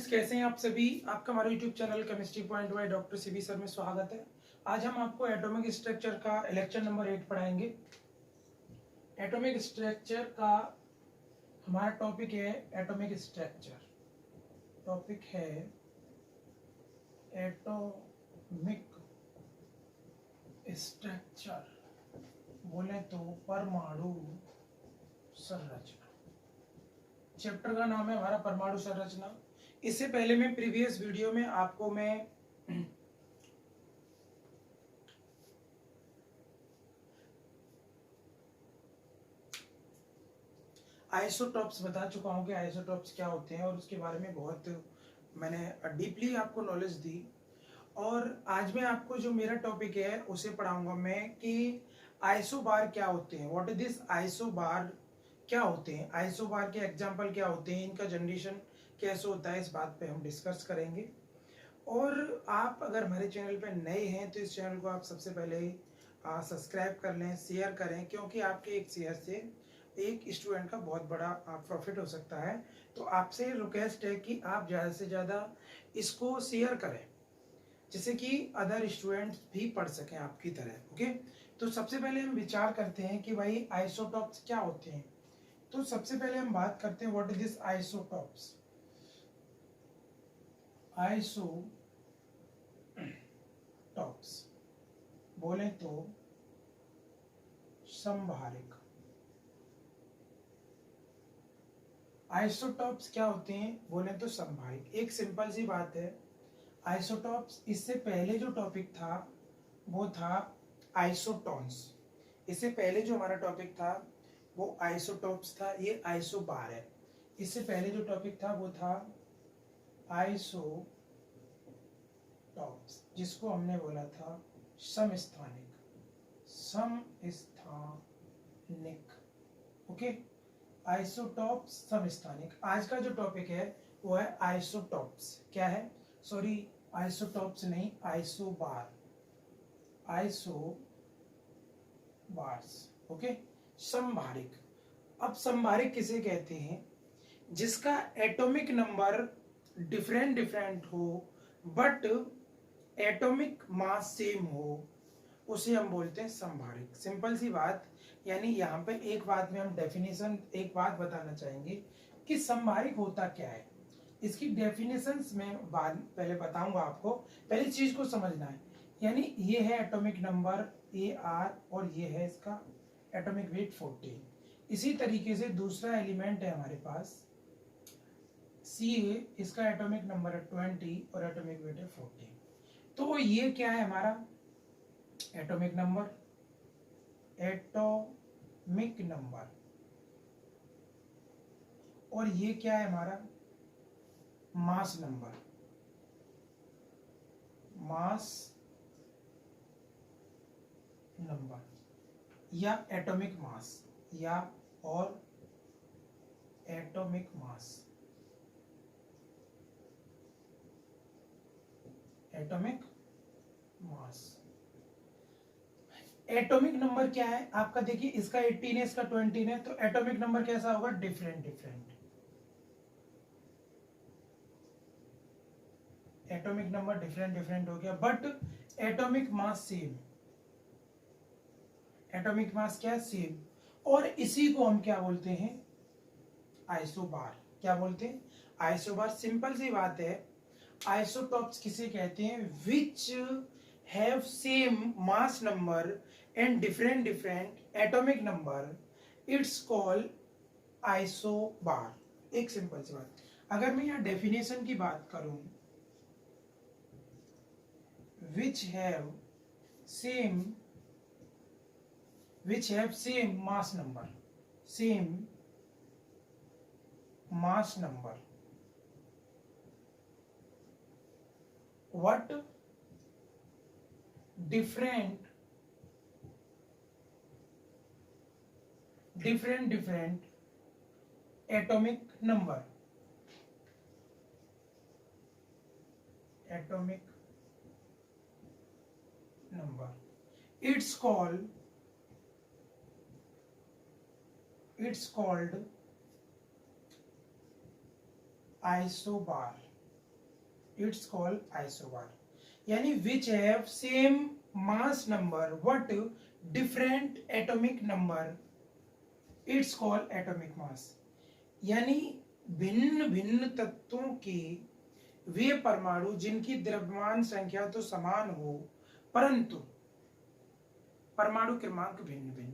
Friends, कैसे हैं आप सभी। आपका हमारे YouTube channel chemistry point by doctor CB sir में स्वागत है। आज हम आपको एटॉमिक स्ट्रक्चर का लेक्चर नंबर 8 पढ़ाएंगे। एटॉमिक स्ट्रक्चर का हमारा टॉपिक है एटॉमिक स्ट्रक्चर। टॉपिक है एटॉमिक स्ट्रक्चर, बोले तो परमाणु संरचना। चैप्टर का नाम है हमारा परमाणु संरचना। इससे पहले मैं प्रीवियस वीडियो में आपको आइसोटॉप्स बता चुका हूं कि आइसोटॉप्स क्या होते हैं, और उसके बारे में बहुत मैंने डीपली आपको नॉलेज दी। और आज मैं आपको जो मेरा टॉपिक है उसे पढ़ाऊंगा मैं कि आइसोबार क्या होते हैं। व्हाट इज दिस आइसोबार, क्या होते हैं आइसोबार के एग्जाम्पल क्या होते हैं, इनका जनरेशन कैसे होता है, इस बात पे हम डिस्कस करेंगे। और आप अगर हमारे चैनल पे नए हैं तो इस चैनल को आप सबसे पहले सब्सक्राइब कर लें, शेयर करें, क्योंकि आपके एक शेयर से एक स्टूडेंट का बहुत बड़ा प्रॉफिट हो सकता है। तो आपसे रिक्वेस्ट है कि आप ज़्यादा से ज़्यादा इसको शेयर करें, जिससे कि अदर स्टूडेंट्स भी पढ़ सकें आपकी तरह। ओके, तो सबसे पहले हम विचार करते हैं कि भाई आइसोटॉप्स क्या होते हैं। तो सबसे पहले हम बात करते हैं what is this isotopes. Isotopes बोले तो संभारिक। आइसोटॉप्स क्या होते हैं बोले तो संभारिक। एक सिंपल सी बात है, आइसोटॉप्स, इससे पहले जो टॉपिक था वो था आइसोटॉन्स। इससे पहले जो हमारा टॉपिक था वो आइसोटॉप्स था, ये आइसोबार है। इससे पहले जो टॉपिक था वो था आइसोटॉप्स, जिसको हमने बोला था समस्थानिक। समस्थानिक, ओके। आइसोटॉप्स समस्थानिक। आज का जो टॉपिक है वो है आइसोटॉप्स। क्या है, सॉरी, आइसोटॉप्स नहीं, आइसोबार। Isobars, okay. संभारिक। अब संभारिक किसे कहते हैं? जिसका एटॉमिक नंबर डिफरेंट डिफरेंट हो बट एटॉमिक मास सेम हो, उसे हम बोलते हैं संभारिक। सिंपल सी बात। यानी यहाँ पे एक बात में हम डेफिनेशन, एक बात बताना चाहेंगे कि संभारिक होता क्या है। इसकी डेफिनेशंस में बाद पहले बताऊंगा आपको, पहली चीज को समझना है। यानी ये है एटॉमिक नंबर AR और ये है इसका एटॉमिक वेट 14। इसी तरीके से दूसरा एलिमेंट है हमारे पास CA, इसका एटॉमिक नंबर है 20 और एटॉमिक वेट है 14। तो ये क्या है हमारा एटॉमिक नंबर, एटॉमिक नंबर, और ये क्या है हमारा मास नंबर, मास नंबर, या एटॉमिक मास, या और atomic mass, atomic mass. Atomic number क्या है आपका, देखिए इसका 18 है, इसका 20 है, तो एटॉमिक नंबर कैसा होगा, different different. Atomic number different different हो गया, but atomic mass same. Atomic mass क्या है, सेम। और इसी को हम क्या बोलते हैं, आइसोबार। क्या बोलते हैं, आइसोबार। सिंपल सी बात है, आइसोटॉप्स किसे कहते हैं, विच have same mass number and different different atomic number, it's called isobar. एक सिंपल सी बात। अगर मैं यहाँ डेफिनेशन की बात करूं, which have same mass number, same mass number, what different atomic number, it's called isobar। It's called isobar. यानी which have same mass number but different atomic number, it's called atomic mass. यानी भिन्न भिन्न तत्वों के वे परमाणु जिनकी द्रव्यमान संख्या तो समान हो परंतु परमाणु क्रमांक भिन्न भिन्न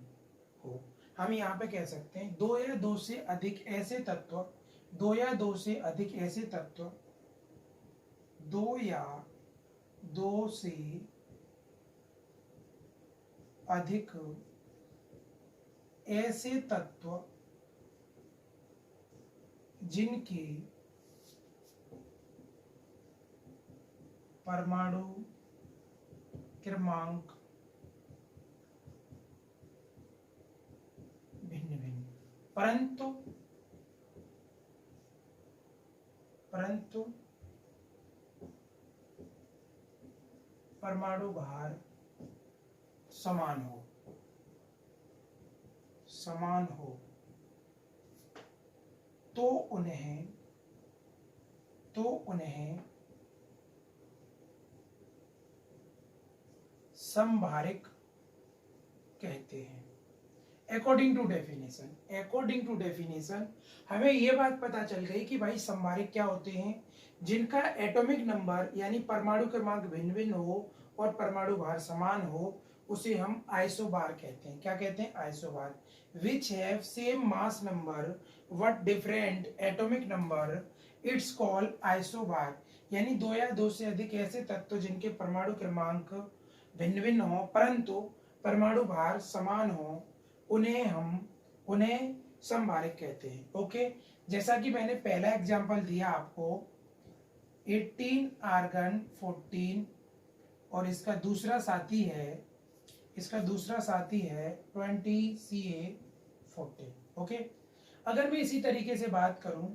हो. हम यहाँ पे कह सकते हैं दो या दो से अधिक ऐसे तत्व, दो या दो से अधिक ऐसे तत्व, दो या दो से अधिक ऐसे तत्व जिनके परमाणु क्रमांक भिन्न भिन्न परंतु परमाणु भार समान हो तो उन्हें समभारिक कहते हैं. अकॉर्डिंग टू डेफिनेशन हमें ये बात पता चल गई कि भाई समभारिक क्या होते हैं, जिनका एटॉमिक नंबर यानी परमाणु क्रमांक भिन्न भिन्न हो और परमाणु भार समान हो, उसे हम आइसोबार कहते हैं. क्या कहते हैं? Isobar. Which have same mass number but different atomic number, it's called isobar. यानी दो या दो से अधिक ऐसे तत्व जिनके परमाणु क्रमांक भिन्न भिन्न हो परंतु परमाणु भार समान हो, उन्हें समभारिक कहते हैं. ओके, जैसा कि मैंने पहला एग्जांपल दिया आपको 18 आर्गन 14 और इसका दूसरा साथी है 20 Ca14. ओके, अगर मैं इसी तरीके से बात करूं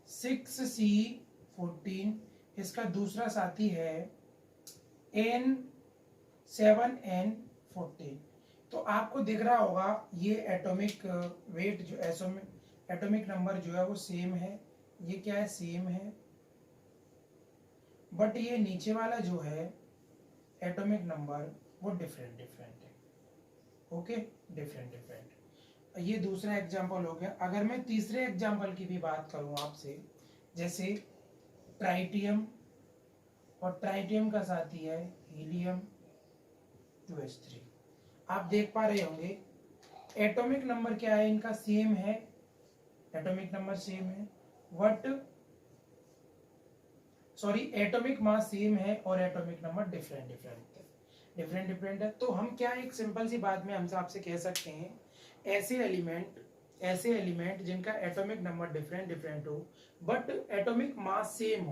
6C14, इसका दूसरा साथी है 7N14, तो आपको दिख रहा होगा ये एटॉमिक वेट जो एटॉमिक नंबर जो है वो सेम है. ये क्या है? सेम है. बट ये नीचे वाला जो है एटॉमिक नंबर वो डिफरेंट है. Okay, different. ये दूसरा एग्जांपल हो गया. अगर मैं तीसरे एग्जांपल की भी बात करूं आपसे, जैसे ट्राइटियम और ट्राइटियम का साथी है हीलियम 2s3. आप देख पा रहे होंगे एटॉमिक नंबर क्या है इनका? सेम है. एटॉमिक नंबर सेम है बट एटॉमिक मास सेम है और एटॉमिक नंबर डिफरेंट है. तो हम क्या एक सिंपल सी बात में हमसे आपसे कह सकते हैं, ऐसे एलिमेंट जिनका एटॉमिक नंबर डिफरेंट हो बट एटॉमिक मास सेम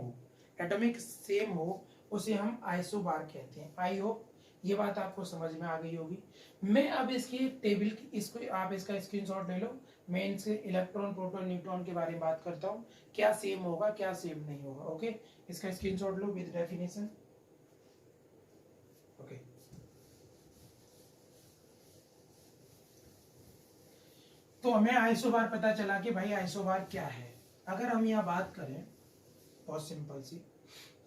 हो, उसे हम आइसोबार कहते हैं. आई होप ये बात आपको समझ में आ गई होगी. मैं अब इसकी टेबल इसको आप इसका स्क्रीनशॉट ले लो. मैं इनसे इलेक्ट्रॉन प्रोटॉन न्यूट्रॉन के बारे में बात करता हूँ, क्या सेम होगा क्या सेम नहीं होगा. ओके, इसका screenshot low with definition. Okay, तो हमें आइसोबार पता चला कि भाई आइसोबार क्या है. अगर हम यहाँ बात करें बहुत सिंपल सी,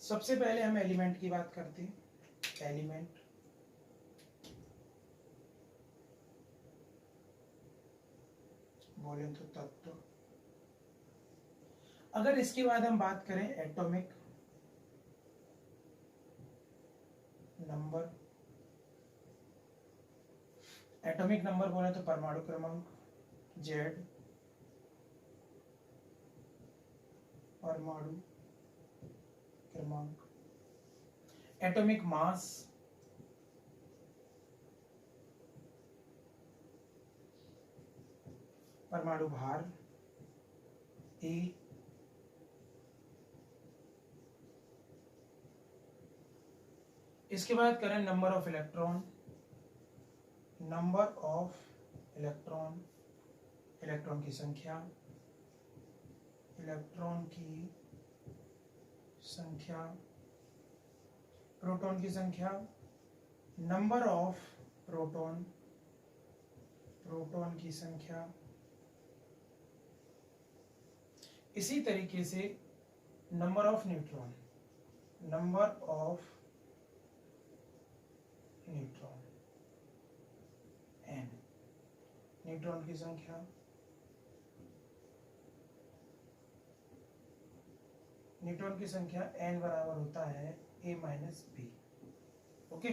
सबसे पहले हम एलिमेंट की बात करते हैं. एलिमेंट बोले तो तत्व. अगर इसके बाद हम बात करें एटॉमिक नंबर, बोले तो परमाणु क्रमांक Z, परमाणु क्रमांक. एटॉमिक मास, परमाणु भार A, इसके बाद करें नंबर ऑफ इलेक्ट्रॉन, इलेक्ट्रॉन की संख्या, प्रोटॉन की संख्या, नंबर ऑफ प्रोटॉन की संख्या. इसी तरीके से number of neutron number of neutron n, neutron की संख्या, न्यूट्रॉन की संख्या n बराबर होता है a माइनस बी। ओके,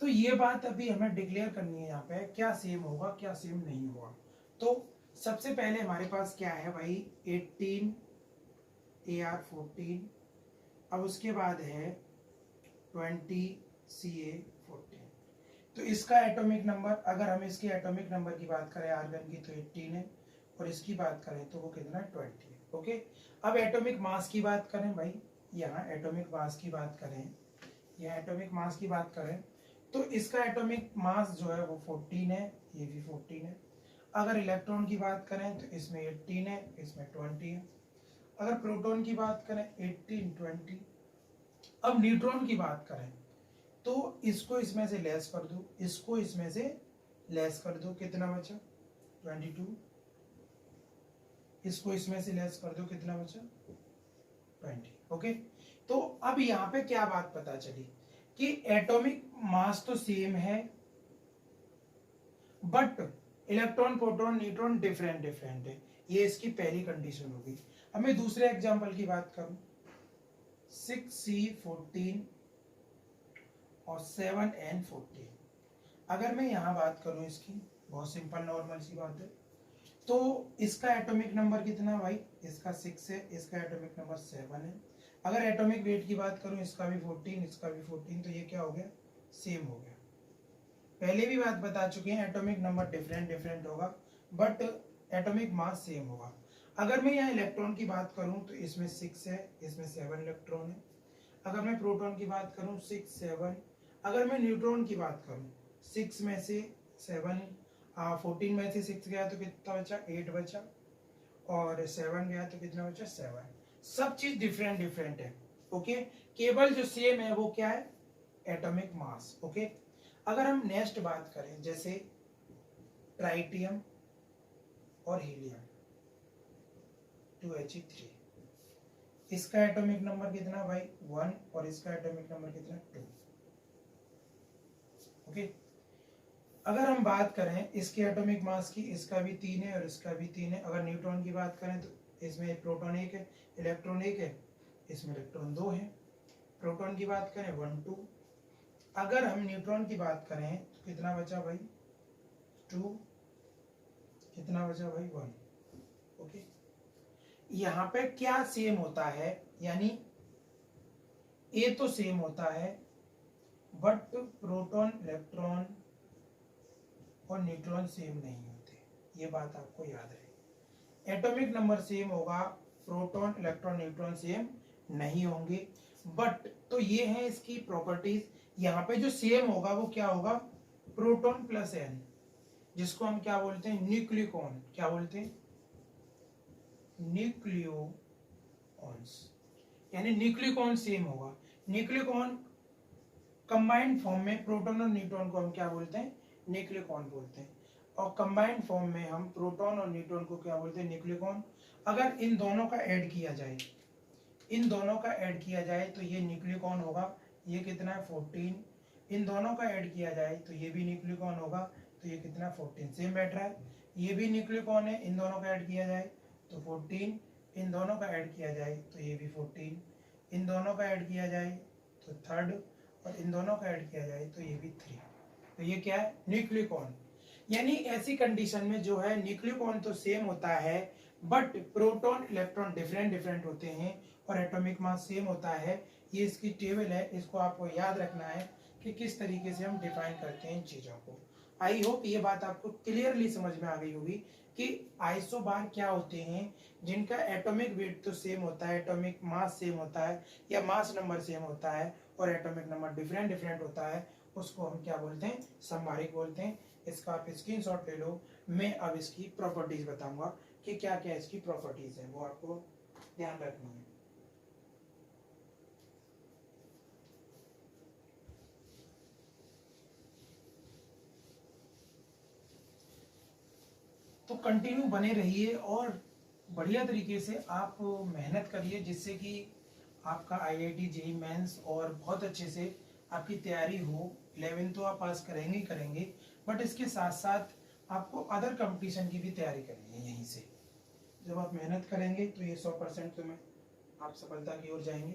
तो ये बात अभी हमें डिक्लेयर करनी है यहाँ पे, क्या सेम होगा क्या सेम नहीं होगा। तो सबसे पहले हमारे पास क्या है भाई, 18 AR 14, अब उसके बाद है 20 CA 14। तो इसका एटॉमिक नंबर, अगर हम इसके एटॉमिक नंबर की बात करें आर्गन की तो 18 है, और इसकी बात करें तो वो कितना 20 है। ओके, अब एटॉमिक मास की बात करें भाई, यहाँ एटॉमिक मास की बात करें, यहाँ एटॉमिक मास की बात करें तो इसका एटॉमिक मास जो है वो 14 है, ये भी 14 है। अगर इलेक्ट्रॉन की बात करें तो इसमें 18 है, इसमें 20 है। अगर प्रोटॉन की बात करें 18 20। अब न्यूट्रॉन की बात करें तो इसको इसमें से लेस कर दो, इसको इसमें से लेस कर दो, कितना बचा 22। इसको इसमें से लेस कर दो, कितना बचा 20। ओके, तो अब यहाँ पे क्या बात पता चली कि एटॉमिक मास तो सेम है but electron proton neutron different different है, ये इसकी पहली कंडीशन होगी। अब मैं दूसरे एग्जांपल की बात करूं, 6C14 और 7N14। अगर मैं यहाँ बात करूं इसकी, बहुत सिंपल नॉर्मल सी बात है, तो इसका एटॉमिक नंबर कितना भाई, इसका 6 है, इसका एटॉमिक नंबर 7 है। अगर एटॉमिक वेट की बात करूं, इसका भी 14, इसका भी 14, तो ये क्या हो गया, सेम हो गया। पहले भी बात बता चुके हैं, एटॉमिक नंबर डिफरेंट डिफरेंट होगा बट एटॉमिक मास सेम होगा। अगर मैं यहाँ इलेक्ट्रॉन की बात करूं तो इसमें 6 है, इसमें 7 इलेक्ट्रॉन है। अगर मैं प्रोटॉन की बात करूं 6 7। अगर मैं न्यूट्रॉन की बात करूं 6 में से 7 14 में से 6 गया तो कितना बचा 8 बचा, और 7 गया तो कितना बचा 7। सब चीज डिफरेंट डिफरेंट है। ओके, केवल जो सेम है वो क्या है, एटॉमिक मास। ओके, अगर हम नेक्स्ट बात करें जैसे ट्राइटियम और हीलियम 2He3, इसका एटॉमिक नंबर कितना भाई 1, और इसका एटॉमिक नंबर कितना 2। ओके, अगर हम बात करें इसके एटॉमिक मास की, इसका भी 3 है और इसका भी 3 है। अगर न्यूट्रॉन की बात करें तो इसमें प्रोटॉन 1 है, इलेक्ट्रॉन 1 है, इसमें इलेक्ट्रॉन 2 है। प्रोटॉन की बात करें 1 2। अगर हम न्यूट्रॉन की बात करें तो कितना बचा भाई 2, कितना बचा भाई 1। ओके, यहाँ पे क्या सेम होता है, यानी ए तो सेम होता है बट प्रोटॉन इलेक्ट्रॉन और न्यूट्रॉन सेम नहीं होते, ये बात आपको याद रहे। एटॉमिक नंबर सेम होगा, प्रोटॉन इलेक्ट्रॉन न्यूट्रॉन सेम नहीं होंगे बट, तो ये है इसकी प्रॉपर्टीज। यहाँ पे जो सेम होगा वो क्या होगा, प्रोटॉन प्लस एन, जिसको हम क्या बोलते हैं न्यूक्लियोन, क्या बोलते हैं न्यूक्लियोन्स, यानी न्यूक्लियोन सेम होगा। न्यूक्लियोन कंबाइंड फॉर्म में प्रोटॉन और न्यूट्रॉन को हम क्या बोलते हैं न्यूक्लियोन बोलते हैं, और कंबाइंड फॉर्म में हम प्रोटॉन और न्यूट्रॉन को क्या बोलते हैं न्यूक्लियोन। अगर इन दोनों का ऐड किया जाए, इन दोनों का ऐड किया जाए तो ये न्यूक्लियोन होगा, ये कितना है 14। इन दोनों का ऐड किया जाए तो ये भी न्यूक्लियोन होगा, तो ये कितना 14 सेम बैठ रहा है। ये भी न्यूक्लियोन है, इन दोनों का ऐड किया जाए तो 14, इन दोनों का ऐड किया जाए तो ये भी 14, इन दोनों का ऐड किया जाए तो 3rd, और इन दोनों का ऐड किया जाए तो ये भी 3। तो ये क्या है न्यूक्लियोन। यानी ऐसी कंडीशन में जो है न्यूक्लियोन तो सेम होता है but proton electron different different होते हैं और एटॉमिक मास सेम होता है। ये इसकी टेबल है, इसको आपको याद रखना है कि किस तरीके से हम डिफाइन करते हैं इन चीजों को। आई होप ये बात आपको क्लियरली समझ में आ गई होगी कि आइसोबार क्या होते हैं, जिनका एटॉमिक वेट तो सेम होता है, एटॉमिक मास सेम होता है या मास नंबर सेम होता है और एटॉमिक नंबर डिफरेंट डिफरेंट होता है, उसको हम क्या बोलते हैं संभारिक बोलते हैं। इसका आप स्क्रीनशॉट ले लो। मैं अब इसकी प्रॉपर्टीज बताऊंगा कि क्या क्या इसकी प्रॉपर्टीज है, वो आपको ध्यान रखनी है। तो कंटिन्यू बने रहिए और बढ़िया तरीके से आप मेहनत करिए, जिससे कि आपका IIT जेईई मेंस और बहुत अच्छे से आपकी तैयारी हो। 11 तो आप पास करेंगे ही करेंगे, बट इसके साथ साथ आपको अदर कंपटीशन की भी तैयारी करनी है। यहीं से जब आप मेहनत करेंगे तो ये 100% तुम्हें आप सफलता की ओर जाएंगे।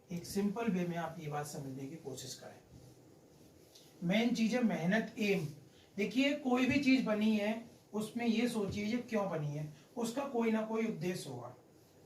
एक सिंपल वे में आप ये बात समझने की कोशिश करें। मेन चीज है मेहनत, एम। देखिए कोई भी चीज बनी है उसमें ये सोचिए ये क्यों बनी है, उसका कोई ना कोई उद्देश्य होगा,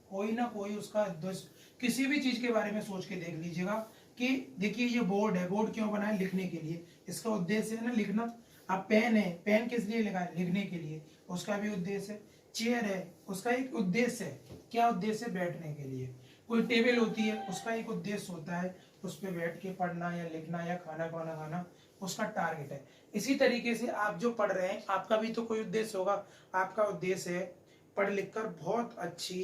कोई ना कोई उसका उद्देश्य। किसी भी चीज के बारे में सोच के देख लीजिएगा कि देखिए ये बोर्ड है, बोर्ड क्यों बना है, लिखने के लिए, इसका उद्देश्य है ना लिखना। अब पेन है, पेन किस लिए लगा है, लिखने के लिए, उसका भी उद्देश्य है। चेयर है, उसका एक उद्देश्य है, क्या उद्देश्य है, बैठने के लिए। कोई टेबल होती है, उसका एक उद्देश्य होता है, उस पर बैठ के पढ़ना या लिखना या खाना खाना खाना, उसका टारगेट है। इसी तरीके से आप जो पढ़ रहे हैं आपका भी तो कोई उद्देश्य होगा। आपका उद्देश्य है पढ़ लिख कर बहुत अच्छी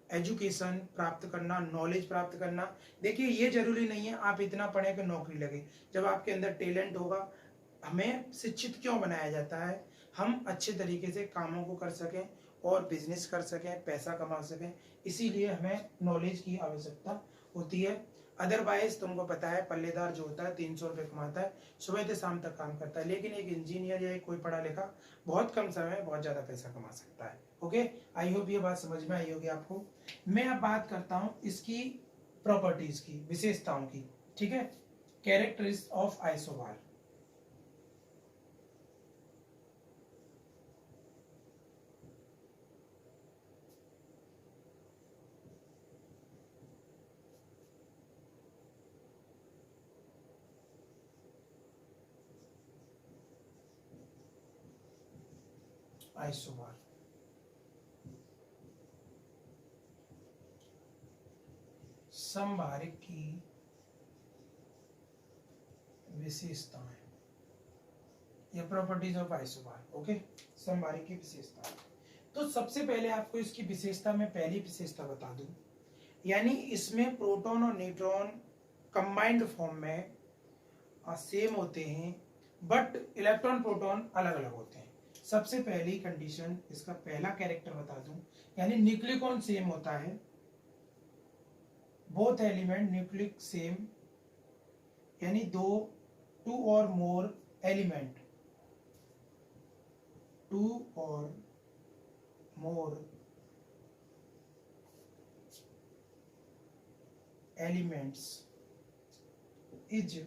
एजुकेशन प्राप्त करना, नॉलेज प्राप्त करना। देखिए ये जरूरी नहीं है आप इतना पढ़े कि नौकरी लगे। जब आपके अंदर टैलेंट होगा, हमें शिक्षित क्यों बनाया जाता है, हम अच्छे तरीके से कामों को कर सकें और बिजनेस कर सकें, पैसा कमा सकें, इसीलिए हमें नॉलेज की आवश्यकता होती है। अदरवाइज तुमको पता है पल्लेदार जो होता है 300 रुपये कमाता है, सुबह से शाम तक काम करता है, लेकिन एक इंजीनियर या एक कोई पढ़ा लिखा बहुत कम समय में बहुत ज्यादा पैसा कमा सकता है। ओके, आई होप ये बात समझ में आई होगी आपको। मैं अब बात करता हूं इसकी प्रॉपर्टीज की, विशेषताओं की। ठीक है, कैरेक्टरिस्टिक्स ऑफ आइसोबार। आइसोबार समभारिक की विशेषताएं या प्रॉपर्टीज ऑफ आइसोबार। ओके, समभारिक की विशेषता। तो सबसे पहले आपको इसकी विशेषता में पहली विशेषता बता दूं, यानी इसमें प्रोटॉन और न्यूट्रॉन कंबाइंड फॉर्म में सेम होते हैं, बट इलेक्ट्रॉन प्रोटॉन अलग अलग होते हैं। सबसे पहली कंडीशन, इसका पहला कैरेक्टर बता दूं, यानी न्यूक्लिकॉन सेम होता है, बोथ एलिमेंट न्यूक्लिक सेम, यानी two or more element, two or more elements is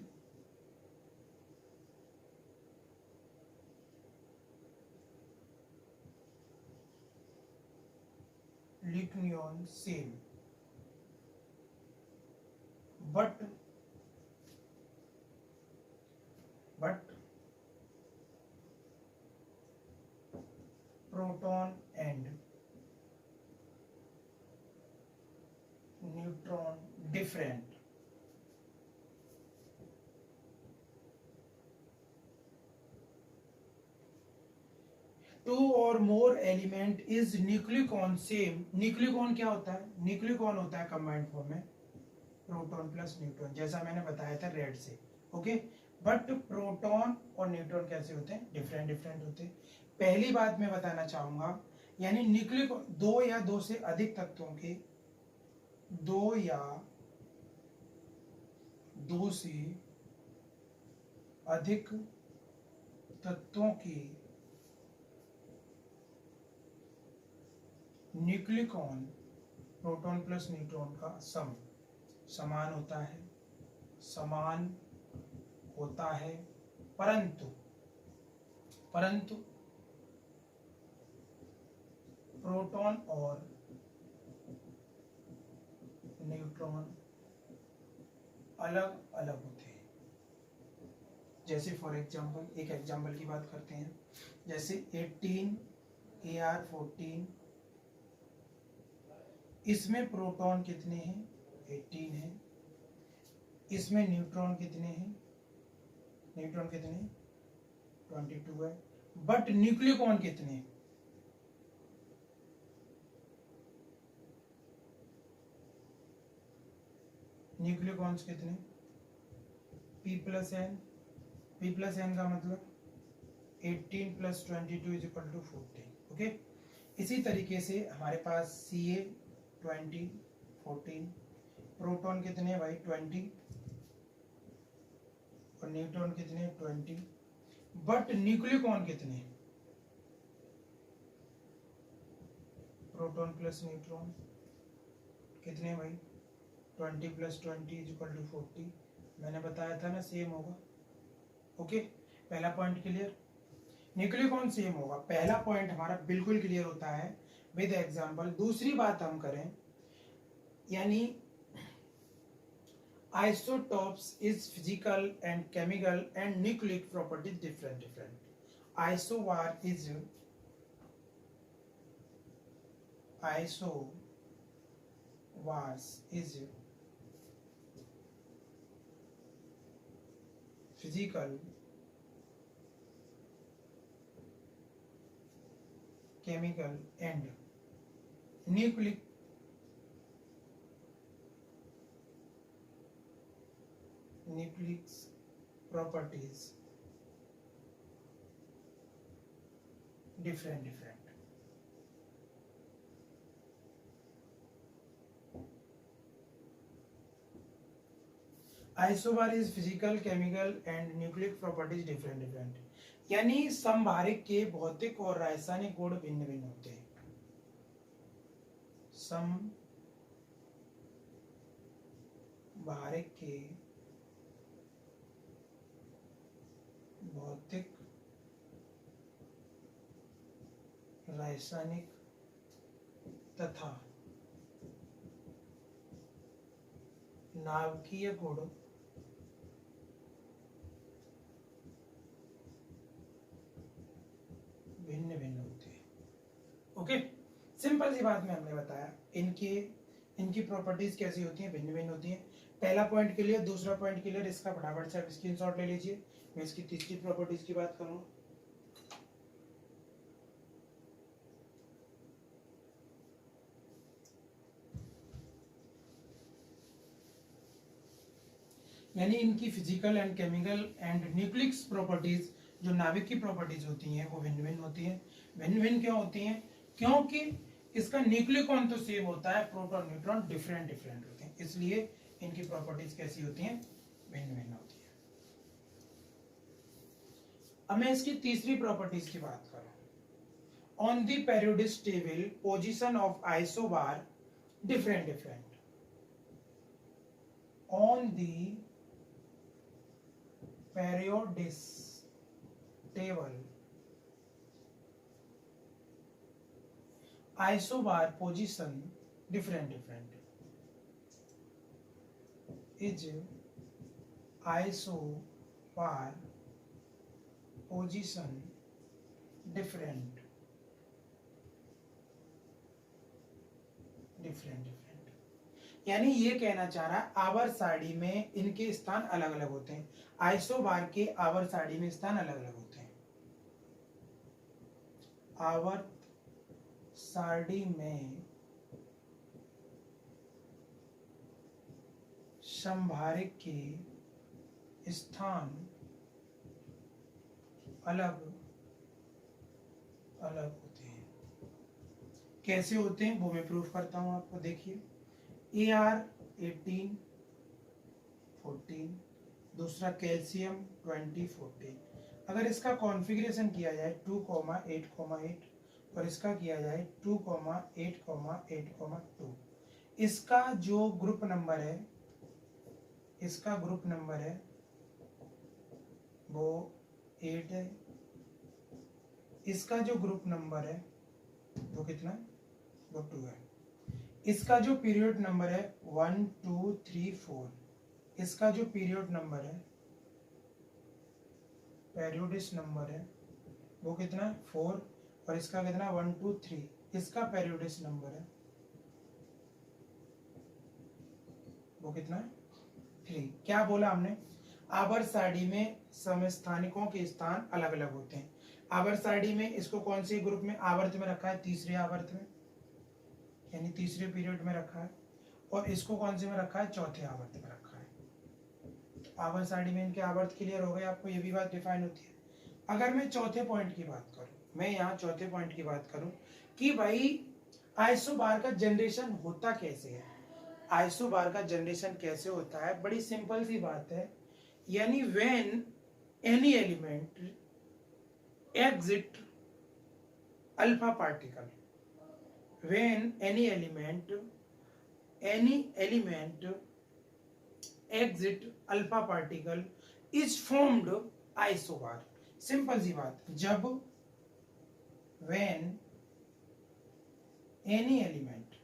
nucleon same, but proton and neutron different. Two or more element is nucleon same. Nucleon क्या होता है, न्यूक्लिकॉन होता है कंबाइंड फॉर्म में proton plus neutron, जैसा मैंने बताया था रेड से। ओके, बट प्रोटॉन और न्यूट्रॉन कैसे होते हैं, डिफरेंट डिफरेंट होते हैं। पहली बात मैं बताना चाहूंगा, यानी न्यूक्लिकॉन दो या दो से अधिक तत्वों के, दो या दो से अधिक तत्वों की न्यूक्लिकॉन प्रोटॉन प्लस न्यूट्रॉन का सम समान होता है, समान होता है, परंतु प्रोटॉन और न्यूट्रॉन अलग अलग होते हैं। जैसे फॉर एग्जांपल, एक एग्जांपल की बात करते हैं, जैसे 18 AR14, इसमें प्रोटॉन कितने हैं, 18 है, इसमें न्यूट्रॉन कितने हैं, 22 है, बट न्यूक्लिकॉन कितने हैं, न्यूक्लिकॉन्स कितने, P प्लस एन का मतलब 18 + 22 = 14। ओके, इसी तरीके से हमारे पास Ca 20 14 प्रोटॉन कितने भाई 20 और न्यूट्रॉन कितने 20, बट न्यूक्लियोन कितने, प्रोटॉन प्लस न्यूट्रॉन कितने भाई 20 + 20 = 40। मैंने बताया था ना सेम होगा। ओके, पहला पॉइंट क्लियर। न्यूक्लियोन सेम होगा, पहला पॉइंट हमारा बिल्कुल क्लियर होता है विद एग्जांपल। दूसरी बात हम करें, यानी isotopes is physical and chemical and nucleic properties different. Isovar is physical, chemical and nucleic properties different. Isobar is physical, chemical and nucleic properties different. यानी समभारिक के भौतिक और रासायनिक गुण भिन्न भिन्न होते हैं। समभारिक के भौतिक, रासायनिक तथा नाभिकीय गुण भिन्न भिन्न होते हैं। ओके, सिंपल सी बात में हमने बताया इनकी प्रॉपर्टीज कैसी होती हैं, भिन्न भिन्न होती हैं। पहला पॉइंट क्लियर, दूसरा पॉइंट क्लियर, इसका फटाफट से आप स्क्रीनशॉट ले लीजिए। मैं इसकी तीसरी प्रॉपर्टीज की बात करूंगा। यानी इनकी physical and chemical and nucleic properties, जो नाभिक की प्रॉपर्टीज होती हैं वो भिन्न भिन्न होती हैं। भिन्न भिन्न क्यों होती हैं? क्योंकि इसका न्यूक्लियोन तो सेम होता है, प्रोटॉन न्यूट्रॉन डिफरेंट होते हैं, इसलिए इनकी प्रॉपर्टीज कैसी होती हैं, भिन्न भिन्न होती है। अब मैं इसकी तीसरी प्रॉपर्टीज की बात करूं। On the periodic table position of isobar different. On the periodic table isobar position different is isobar position different यानी ये कहना चाह रहा है आवर्त सारणी में इनके स्थान अलग अलग होते हैं। आइसोबार के आवर्त सारणी में स्थान अलग अलग होते हैं। आवर्त सारणी में समभारिक के स्थान अलग अलग होते हैं। कैसे होते हैं वो मैं प्रूफ करता हूं आपको। देखिए AR 18 14, दूसरा कैल्शियम 20 14। अगर इसका कॉन्फ़िगरेशन किया जाए 2,8,8 और इसका किया जाए 2,8,8,2, इसका जो ग्रुप नंबर है वो 8 है। इसका जो ग्रुप नंबर है वो कितना, वो 2 है। इसका जो पीरियड नंबर है 1 2 3 4, इसका जो पीरियड नंबर है, पेरियोडिक नंबर है वो कितना 4, और इसका कितना 1 2 3, इसका पेरियोडिक नंबर है वो कितना 3। क्या बोला हमने? आवर्त सारणी में समस्थानिकों के स्थान अलग अलग होते हैं। आवर्त सारणी में इसको कौन से ग्रुप में, आवर्त में रखा है, तीसरे आवर्त में, यानी तीसरे पीरियड में रखा है, और इसको कौन से में रखा है, चौथे आवर्त में रखा है। तो आवर्त सारणी में इनके आवर्त क्लियर हो गए आपको, ये भी बात डिफाइन होती है। अगर मैं चौथे पॉइंट की बात करूं, कि भाई आइसोबार का जनरेशन होता कैसे है। आइसोबार का जनरेशन कैसे होता है, बड़ी सिंपल सी बात है, यानी when any element exit alpha particle, when any element exit alpha particle is formed isobar. Simple सी बात, जब when any element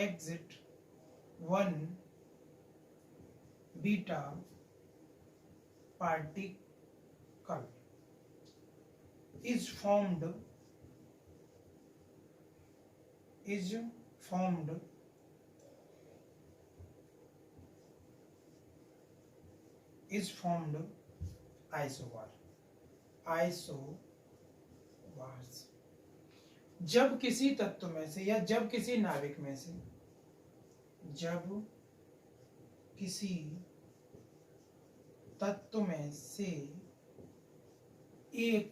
exit one beta particle is formed isobars. जब किसी तत्व में से या जब किसी नाभिक में से, जब किसी तत्व में से एक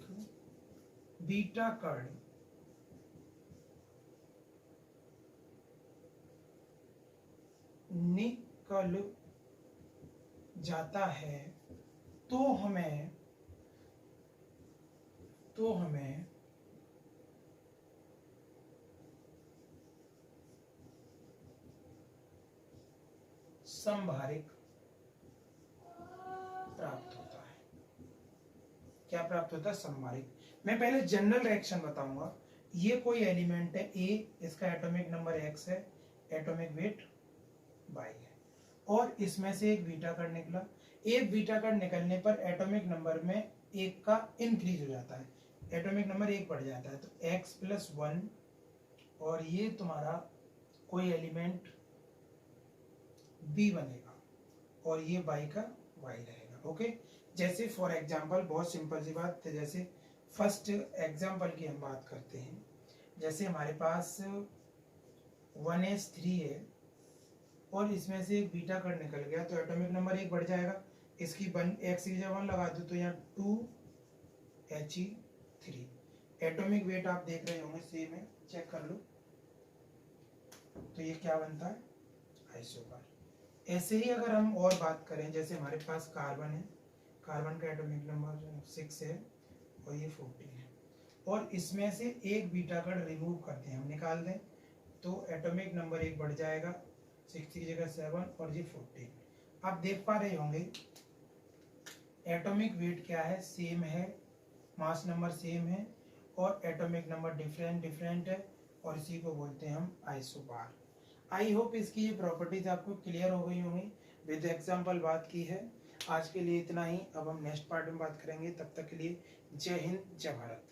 बीटा कण निकल जाता है तो हमें संभारिक प्राप्त होता है। क्या प्राप्त होता है? संभारिक। मैं पहले जनरल रिएक्शन बताऊंगा। ये कोई एलिमेंट है ए, इसका एटॉमिक नंबर x है, एटॉमिक वेट y है, और इसमें से एक बीटा कण निकला। एक बीटा कण निकलने पर एटॉमिक नंबर में एक का इंक्रीज हो जाता है, एटॉमिक नंबर एक बढ़ जाता है, तो x+1, और ये तुम्हारा कोई एलिमेंट b बनेगा और ये y का y रहेगा। ओके, जैसे फॉर एग्जांपल, बहुत सिंपल सी बात, जैसे फर्स्ट एग्जांपल की हम बात करते हैं। जैसे हमारे पास 1s3 है और इसमें से एक बीटा कण निकल गया, तो एटॉमिक नंबर एक बढ़ जाएगा। इसकी x की जगह 1 लगा दो तो यहाँ 2He3। एटॉमिक वेट आप देख रहे होंगे, सेम है, चेक कर लो। तो ये क्या बनता है? आइसोबार। ऐसे ही अगर हम और बात करें, जैसे हमारे पास कार्बन है, कार्बन का एटॉमिक नंबर 6 है और ये 14 है, और इसमें से एक बीटा कण रिमूव करते हैं, हम निकाल दें, तो एटॉमिक नंबर एक बढ़ जाएगा, 6 की जगह 7 और ये 14। आप देख पा रहे होंगे एटॉमिक वेट क्या है? सेम है, मास नंबर सेम है, और एटॉमिक नंबर डिफरेंट है, और इसी को बोलते हैं हम आइसोबार। आई होप इसकी ये प्रॉपर्टीज आपको क्लियर हो गई होंगी, विद एग्जांपल बात की है। आज के लिए इतना ही, अब हम नेक्स्ट पार्ट में बात करेंगे। तब तक के लिए जय हिंद, जय भारत।